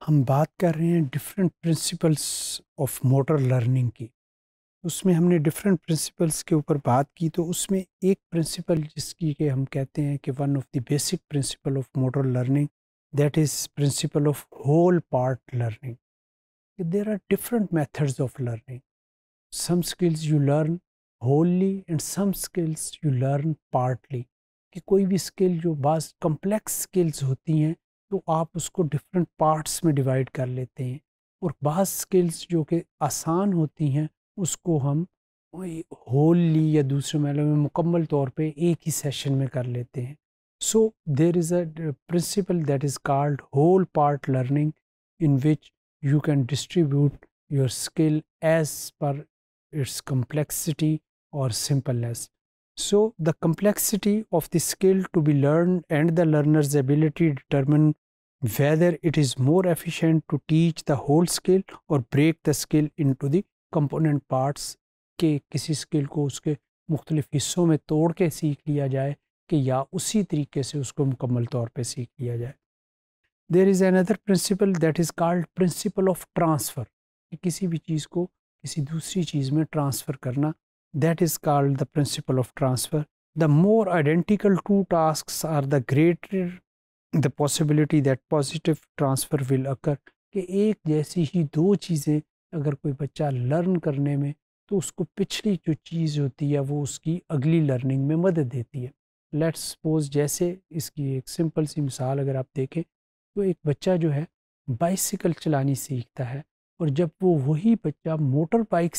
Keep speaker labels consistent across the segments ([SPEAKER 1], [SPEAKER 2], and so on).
[SPEAKER 1] हम बात कर रहे हैं different principles of motor learning की। उसमें हमने डिफरेंट प्रिंसिपल्स के ऊपर बात की, तो उसमें एक प्रिंसिपल जिसकी के हम कहते हैं कि one of the basic principle of motor learning, that is principle of whole part learning. There are different methods of learning. Some skills you learn wholly and some skills you learn partly. कि कोई भी skill जो बाज़ complex skills होती हैं तो आप उसको डिफरेंट पार्ट्स में डिवाइड कर लेते हैं, और बाज़ स्किल्स जो कि आसान होती हैं उसको हम होलली या दूसरे मायने में मुकम्मल तौर पे एक ही सेशन में कर लेते हैं। So there is a principle that is called whole part learning, in which you can distribute your skill as per its complexity or simpleness. So the complexity of the skill to be learned and the learner's ability determine whether it is more efficient to teach the whole skill or break the skill into the component parts, के किसी skill को उसके मुख्तलिफ हिस्सों में तोड़ के सीख लिया जाए कि या उसी तरीके से उसको मुकम्मल तौर पे सीख लिया जाए। There is another principle that is called principle of transfer, कि किसी भी चीज़ को किसी दूसरी चीज़ में ट्रांसफ़र करना, that is called the principle of transfer. The more identical to tasks are the greater the possibility that positive transfer will occur. कि एक जैसी ही दो चीज़ें अगर कोई बच्चा लर्न करने में, तो उसको पिछली जो चीज़ होती है वो उसकी अगली लर्निंग में मदद देती है। लेट्स सपोज, जैसे इसकी एक सिंपल सी मिसाल अगर आप देखें, तो एक बच्चा जो है बाइसिकल चलानी सीखता है, और जब वो वही बच्चा मोटर बाइक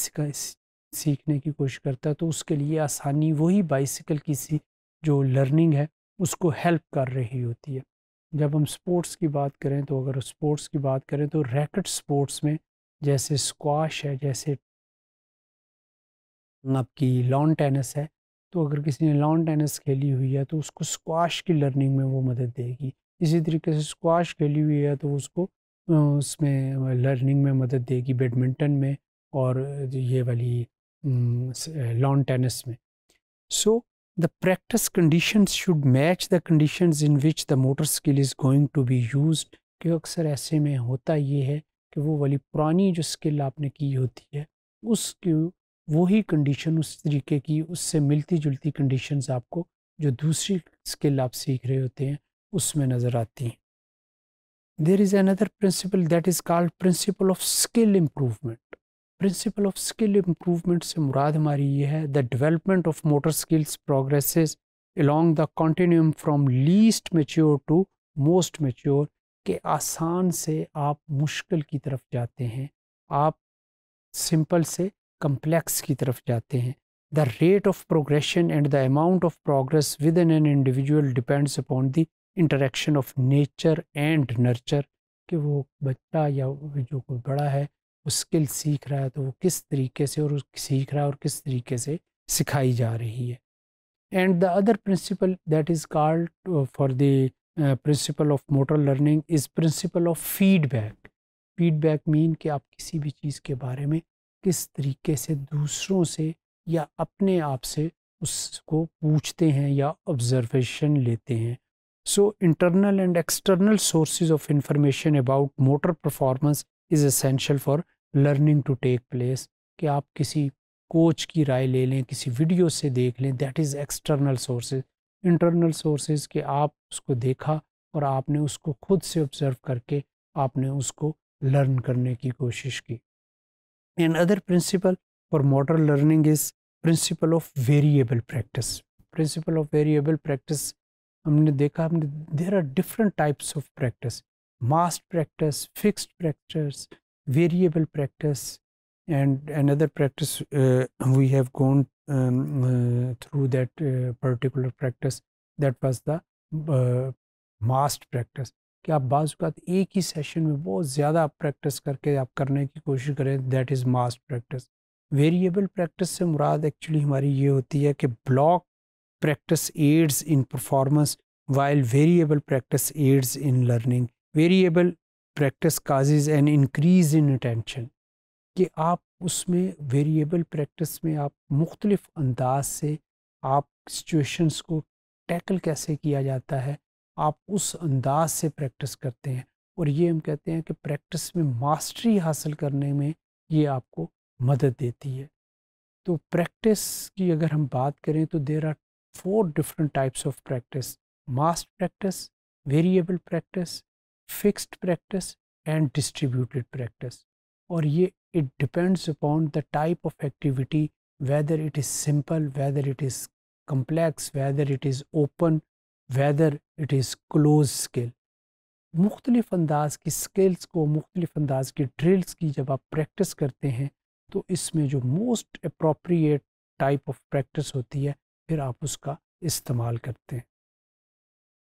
[SPEAKER 1] सीखने की कोशिश करता है तो उसके लिए आसानी वही बाइसिकल की सी जो लर्निंग है उसको हेल्प कर रही होती है। जब हम स्पोर्ट्स की बात करें, तो अगर स्पोर्ट्स की बात करें तो रैकेट स्पोर्ट्स में जैसे स्क्वाश है, जैसे आपकी लॉन टेनिस है, तो अगर किसी ने लॉन टेनिस खेली हुई है तो उसको स्क्वाश की लर्निंग में वो मदद देगी। इसी तरीके से स्क्वाश खेली हुई है तो उसको उसमें लर्निंग में मदद देगी बैडमिंटन में, और ये वाली लॉन टेनिस में। So the practice conditions should match the conditions in which the motor skill is going to be used. कि अक्सर ऐसे में होता ये है कि वो वाली पुरानी जो स्किल आपने की होती है उसकी वही कंडीशन, उस तरीके की उससे मिलती जुलती कंडीशंस आपको जो दूसरी स्किल आप सीख रहे होते हैं उसमें नज़र आती हैं। There is another principle that is called principle of skill improvement. Principle of skill improvement से मुराद हमारी ये है the development of motor skills progresses along the continuum from least mature to most mature. के आसान से आप मुश्किल की तरफ जाते हैं, आप सिंपल से कम्प्लेक्स की तरफ जाते हैं। The rate of progression and the amount of progress with in an individual depends upon the interaction of nature and nurture. कि वो बच्चा या जो कोई बड़ा है वो स्किल सीख रहा है तो वो किस तरीके से और सीख रहा है और किस तरीके से सिखाई जा रही है। And the other principal that is called for the principle of motor learning is principle of feedback. Feedback mean कि आप किसी भी चीज़ के बारे में किस तरीके से दूसरों से या अपने आप से उसको पूछते हैं या ऑब्जर्वेशन लेते हैं। So internal and external sources of information about motor performance is essential for learning to take place. कि आप किसी कोच की राय ले लें, किसी वीडियो से देख लें, that is external sources. Internal sources के आप उसको देखा और आपने उसको खुद से ऑब्जर्व करके आपने उसको लर्न करने की कोशिश की। And other principle for motor learning is principle of variable practice. Principle of variable practice हमने देखा, हमने there are different types of practice, massed practice, fixed practice, variable practice, and another practice we have gone through that particular practice, that was the massed practice। कि आप बाज़ औक़ात एक ही session में बहुत ज़्यादा आप प्रैक्टिस करके आप करने की कोशिश करें, that is massed practice. Variable practice से मुराद एक्चुअली हमारी ये होती है कि block practice aids in performance while variable practice aids in learning। Variable practice causes an increase in attention। कि आप उसमें वेरिएबल प्रैक्टिस में आप मुख्तलिफ अंदाज से आप सिचुएशंस को टैकल कैसे किया जाता है, आप उस अंदाज से प्रैक्टिस करते हैं। और ये हम कहते हैं कि प्रैक्टिस में मास्टरी हासिल करने में ये आपको मदद देती है। तो प्रैक्टिस की अगर हम बात करें तो there are 4 different types of practice: massed practice, variable practice, fixed practice and distributed practice. और ये it depends upon the type of activity, whether it is simple, whether it is complex, whether it is open, whether it is closed skill। मुख्तलिफ अंदाज की skills को, मुख्तलिफ अंदाज की drills की जब आप प्रैक्टिस करते हैं तो इसमें जो most appropriate type of practice होती है फिर आप उसका इस्तेमाल करते हैं।